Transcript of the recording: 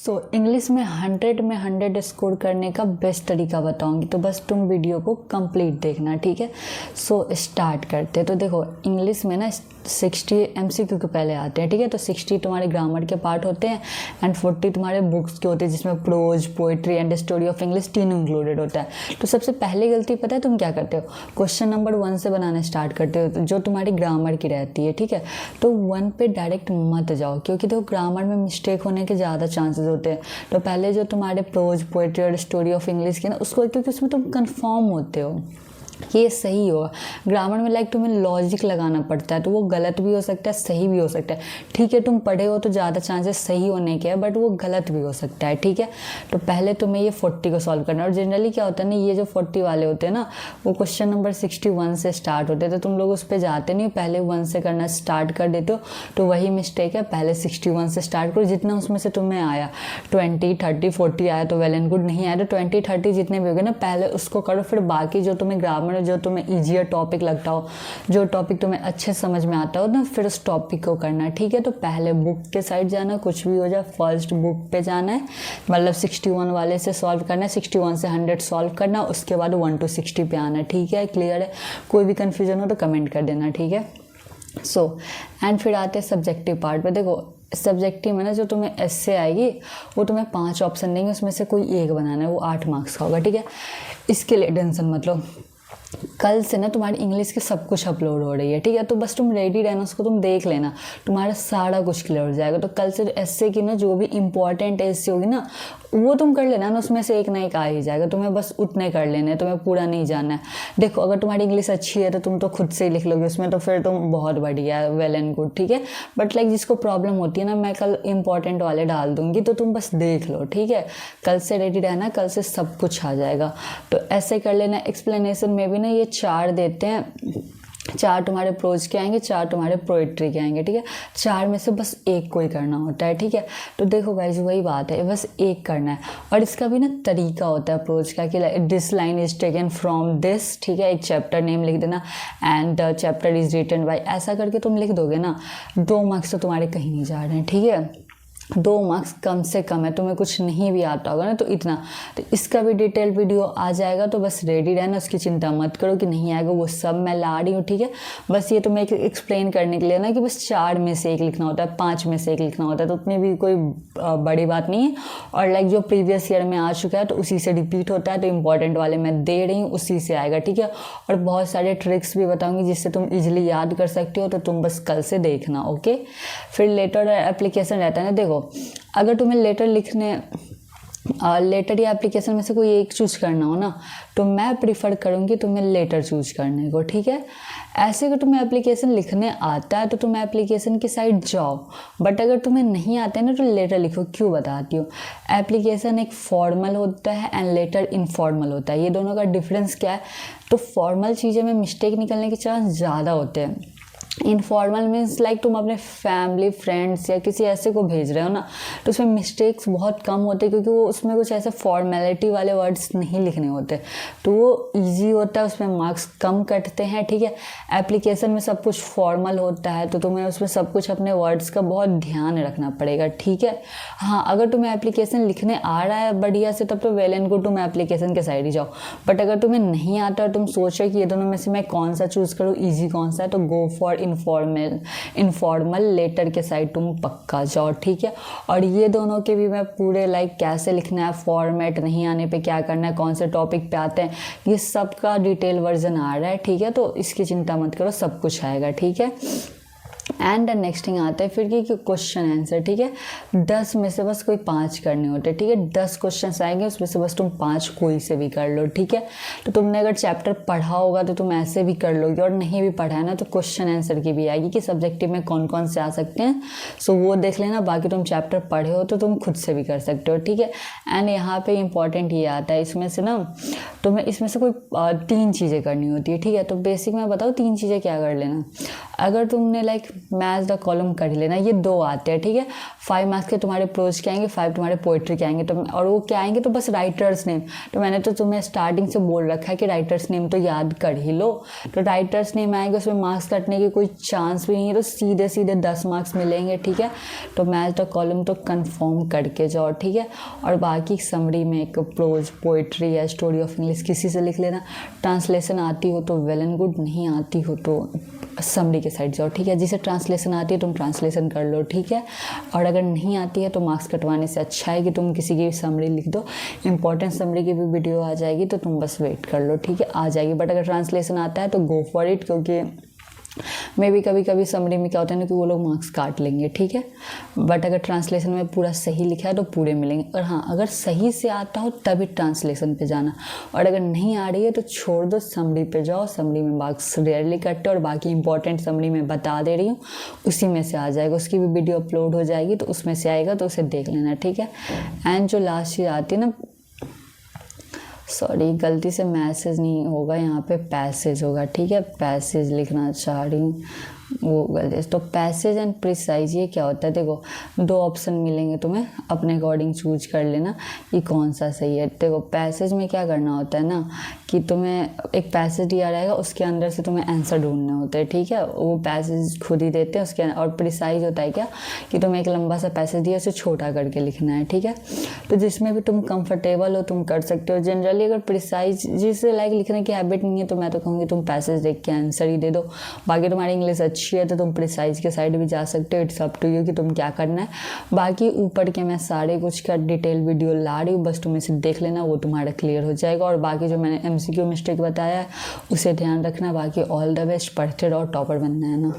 English में 100 में 100 score करने का बेस्ट तरीका बताऊंगी, तो बस तुम वीडियो को कंप्लीट देखना, ठीक है। स्टार्ट करते हैं। तो देखो इंग्लिश में ना 60 MCQ के पहले आते हैं, ठीक है। तो 60 तुम्हारे ग्रामर के पार्ट होते हैं एंड 40 तुम्हारे बुक्स के होते हैं, जिसमें prose, poetry and story of English तीनों इंक्लूडेड होता है। तो सबसे पहले गलती पता है तुम क्या करते हो? क्वेश्चन नंबर 1 से बनाना स्टार्ट करते हो, जो तुम्हारी ग्रामर की रहती है, ठीक है। तो 1 पे डायरेक्ट मत जाओ, क्योंकि देखो ग्रामर में मिस्टेक होने के ज़्यादा चांसेस होते हैं। तो पहले जो तुम्हारे प्रोज, पोइट्री और स्टोरी ऑफ इंग्लिश की ना, उसको, क्योंकि उसमें तुम कंफर्म होते हो ये सही होगा। ग्रामर में लाइक तुम्हें लॉजिक लगाना पड़ता है, तो वो गलत भी हो सकता है, सही भी हो सकता है, ठीक है। तुम पढ़े हो तो ज़्यादा चांसेस सही होने के हैं, बट वो गलत भी हो सकता है, ठीक है। तो पहले तुम्हें ये 40 को सॉल्व करना है। और जनरली क्या होता है ना, ये जो 40 वाले होते हैं ना, वो क्वेश्चन नंबर 61 से स्टार्ट होते हैं, तो तुम लोग उस पर जाते नहीं, पहले 1 से करना स्टार्ट कर देते हो। तो वही मिस्टेक है, पहले 61 से स्टार्ट करो। जितना उसमें से तुम्हें आया 20, 30, 40 आया तो वेल एंड गुड, नहीं आया तो 20, 30 जितने भी हो गए ना, पहले उसको करो। फिर बाकी जो तुम्हें ग्रामर, जो तुम्हें ईजियर टॉपिक लगता हो, जो टॉपिक तुम्हें अच्छे समझ में आता हो ना, फिर उस टॉपिक को करना, ठीक है। तो पहले बुक के साइड जाना, कुछ भी हो जाए फर्स्ट बुक पे जाना है, मतलब 61 वाले से सॉल्व करना है, 61 से 100 सॉल्व करना, उसके बाद 1 to 60 पे आना है, ठीक है। क्लियर है? कोई भी कन्फ्यूजन हो तो कमेंट कर देना, ठीक है। एंड फिर आते हैं सब्जेक्टिव पार्ट पे। देखो सब्जेक्टिव में ना, जो तुम्हें एस्से आएगी वो तुम्हें 5 ऑप्शन देंगे, उसमें से कोई एक बनाना है, वो 8 मार्क्स का होगा, ठीक है। इसके लिए टेंशन मत लो, कल से ना तुम्हारी इंग्लिश की सब कुछ अपलोड हो रही है, ठीक है। तो बस तुम रेडी रहना, उसको तुम देख लेना, तुम्हारा सारा कुछ क्लियर हो जाएगा। तो कल से एस्से की ना जो भी इंपॉर्टेंट एस्से होगी ना, वो तुम कर लेना ना, उसमें से एक ना एक आ ही जाएगा। तुम्हें बस उतने कर लेने हैं, तुम्हें पूरा नहीं जानना है। देखो अगर तुम्हारी इंग्लिश अच्छी है तो तुम तो खुद से ही लिख लोगे उसमें, तो फिर तुम बहुत बढ़िया है, वेल एंड गुड, ठीक है। बट लाइक जिसको प्रॉब्लम होती है ना, मैं कल इंपॉर्टेंट वाले डाल दूंगी, तो तुम बस देख लो, ठीक है। कल से रेडी रहना, कल से सब कुछ आ जाएगा। तो ऐसे कर लेना। एक्सप्लेनेशन में भी ना ये 4 देते हैं, 4 तुम्हारे प्रोज के आएंगे, 4 तुम्हारे पोइट्री के आएंगे, ठीक है। 4 में से बस एक कोई करना होता है, ठीक है। तो देखो गाइस वही बात है, बस एक करना है। और इसका भी ना तरीका होता है प्रोज का, कि this line is taken from this, ठीक है। एक चैप्टर नेम लिख देना, and chapter is written by, ऐसा करके तुम लिख दोगे ना, 2 मार्क्स तो तुम्हारे कहीं नहीं जा रहे हैं, ठीक है। 2 मार्क्स कम से कम है। तुम्हें कुछ नहीं भी आता होगा ना तो इतना, तो इसका भी डिटेल वीडियो आ जाएगा, तो बस रेडी रहना, उसकी चिंता मत करो कि नहीं आएगा, वो सब मैं ला रही हूँ, ठीक है। बस ये तुम्हें एक्सप्लेन करने के लिए ना, कि बस 4 में से एक लिखना होता है, 5 में से एक लिखना होता है, तो उतनी भी कोई बड़ी बात नहीं है। और लाइक जो प्रीवियस ईयर में आ चुका है तो उसी से रिपीट होता है, तो इंपॉर्टेंट वाले मैं दे रही हूँ, उसी से आएगा, ठीक है। और बहुत सारे ट्रिक्स भी बताऊँगी जिससे तुम ईजिली याद कर सकते हो, तो तुम बस कल से देखना, ओके। फिर लेटर एप्लीकेशन रहता है ना, देखो अगर तुम्हें लेटर लिखने, लेटर या एप्लीकेशन में से कोई एक चूज करना हो ना, तो मैं प्रीफर करूँगी तुम्हें लेटर चूज करने को, ठीक है। ऐसे अगर तुम्हें एप्लीकेशन लिखने आता है तो तुम एप्लीकेशन की साइड जाओ, बट अगर तुम्हें नहीं आता है ना तो लेटर लिखो। क्यों बताती हूँ। एप्लीकेशन एक फॉर्मल होता है एंड लेटर इनफॉर्मल होता है, ये दोनों का डिफरेंस क्या है। तो फॉर्मल चीज़ें में मिस्टेक निकलने के चांस ज़्यादा होते हैं। इनफॉर्मल मीन्स लाइक तुम अपने फैमिली, फ्रेंड्स या किसी ऐसे को भेज रहे हो ना, तो उसमें मिस्टेक्स बहुत कम होते हैं, क्योंकि वो उसमें कुछ ऐसे फॉर्मेलिटी वाले वर्ड्स नहीं लिखने होते, तो वो इजी होता है, उसमें मार्क्स कम कटते हैं, ठीक है। एप्लीकेशन में सब कुछ फॉर्मल होता है, तो तुम्हें उसमें सब कुछ अपने वर्ड्स का बहुत ध्यान रखना पड़ेगा, ठीक है। हाँ अगर तुम्हें एप्लीकेशन लिखने आ रहा है बढ़िया से, तब तो वेल एंड गुड, तुम एप्लीकेशन के साइड ही जाओ। बट अगर तुम्हें नहीं आता और तुम सोच रहे कि ये दोनों में से मैं कौन सा चूज़ करूँ, ईजी कौन सा है, तो गो फॉर इनफॉर्मल लेटर के साइड तुम पक्का जाओ, ठीक है। और ये दोनों के भी मैं पूरे लाइक कैसे लिखना है, फॉर्मेट नहीं आने पे क्या करना है, कौन से टॉपिक पे आते हैं, ये सब का डिटेल वर्जन आ रहा है, ठीक है। तो इसकी चिंता मत करो, सब कुछ आएगा, ठीक है। एंड नेक्स्ट थिंग आता है फिर कि क्वेश्चन आंसर, ठीक है। 10 में से बस कोई 5 करने होते हैं, ठीक है। 10 क्वेश्चन आएंगे, उसमें से बस तुम 5 कोई से भी कर लो, ठीक है। तो तुमने अगर चैप्टर पढ़ा होगा तो तुम ऐसे भी कर लोगे, और नहीं भी पढ़ा है ना तो क्वेश्चन आंसर की भी आएगी कि सब्जेक्टिव में कौन कौन से आ सकते हैं, सो वो देख लेना। बाकी तुम चैप्टर पढ़े हो तो तुम खुद से भी कर सकते हो, ठीक है। एंड यहाँ पे इंपॉर्टेंट ये आता है, इसमें से ना तुम्हें इसमें से कोई 3 चीज़ें करनी होती है, ठीक है। तो बेसिक मैं बताऊँ 3 चीज़ें क्या कर लेना। अगर तुमने लाइक मैच द कॉलम कर ही लेना। ये 2 आते हैं, ठीक है। 5 मार्क्स के तुम्हारे प्रोज के आएंगे, 5 तुम्हारे पोइट्री के आएंगे। तो और वो क्या आएंगे, तो बस राइटर्स नेम। तो मैंने तो तुम्हें स्टार्टिंग से बोल रखा है कि राइटर्स नेम तो याद कर ही लो। तो राइटर्स नेम आएंगे, उसमें मार्क्स कटने की कोई चांस भी नहीं है, तो सीधे सीधे 10 मार्क्स मिलेंगे, ठीक है। तो मैच द कॉलम तो कन्फर्म करके जाओ, ठीक है। और बाकी समरी में एक प्रोज, पोइट्री या स्टोरी ऑफ इंग्लिश किसी से लिख लेना। ट्रांसलेशन आती हो तो वेल एंड गुड, नहीं आती हो तो समरी के साइड जाओ, ठीक है। जिसे ट्रांसलेशन आती है तुम ट्रांसलेशन कर लो, ठीक है। और अगर नहीं आती है तो मार्क्स कटवाने से अच्छा है कि तुम किसी की समरी लिख दो। इंपॉर्टेंट समरी की भी वीडियो आ जाएगी, तो तुम बस वेट कर लो, ठीक है, आ जाएगी। बट अगर ट्रांसलेशन आता है तो गो फॉर इट, क्योंकि मे भी कभी कभी समरी में क्या होता है ना कि वो लोग मार्क्स काट लेंगे, ठीक है। बट अगर ट्रांसलेशन में पूरा सही लिखा है तो पूरे मिलेंगे। और हाँ, अगर सही से आता हो तभी ट्रांसलेशन पे जाना, और अगर नहीं आ रही है तो छोड़ दो, समरी पे जाओ। समरी में मार्क्स रेयरली कटते, और बाकी इंपॉर्टेंट समरी में बता दे रही हूँ, उसी में से आ जाएगा। उसकी भी वीडियो अपलोड हो जाएगी, तो उसमें से आएगा, तो उसे देख लेना, ठीक है। एंड जो लास्ट चीज़ आती है ना, सॉरी गलती से मैसेज नहीं होगा, यहाँ पे पैसेज होगा, ठीक है। पैसेज लिखना चाह रही हूँ, वो गलती। तो पैसेज एंड प्रिसाइज ये क्या होता है, देखो 2 ऑप्शन मिलेंगे तुम्हें, अपने अकॉर्डिंग चूज कर लेना कि कौन सा सही है। देखो पैसेज में क्या करना होता है ना कि तुम्हें एक पैसेज दिया रहेगा, उसके अंदर से तुम्हें आंसर ढूंढने होते हैं, ठीक है। वो पैसेज खुद ही देते हैं उसके अंदर। और प्रिसाइज होता है क्या कि तुम्हें एक लंबा सा पैसेज दिया, उसे छोटा करके लिखना है, ठीक है। तो जिसमें भी तुम कंफर्टेबल हो तुम कर सकते हो। जनरली अगर प्रिसाइज जिसे लाइक लिखने की हैबिट नहीं है तो मैं तो कहूँगी तुम पैसेज देख के आंसर ही दे दो। बाकी तुम्हारी इंग्लिश अच्छी है तो तुम प्रिसाइज के साइड भी जा सकते हो, इट्स अप टू यू कि तुम क्या करना है। बाकी ऊपर के मैं सारे कुछ का डिटेल वीडियो ला रही हूँ, बस तुम इसे देख लेना, वो तुम्हारा क्लियर हो जाएगा। और बाकी जो मैंने MCQ मिस्टेक बताया है उसे ध्यान रखना। बाकी ऑल द बेस्ट, पढ़ते रहो, टॉपर बनना है ना।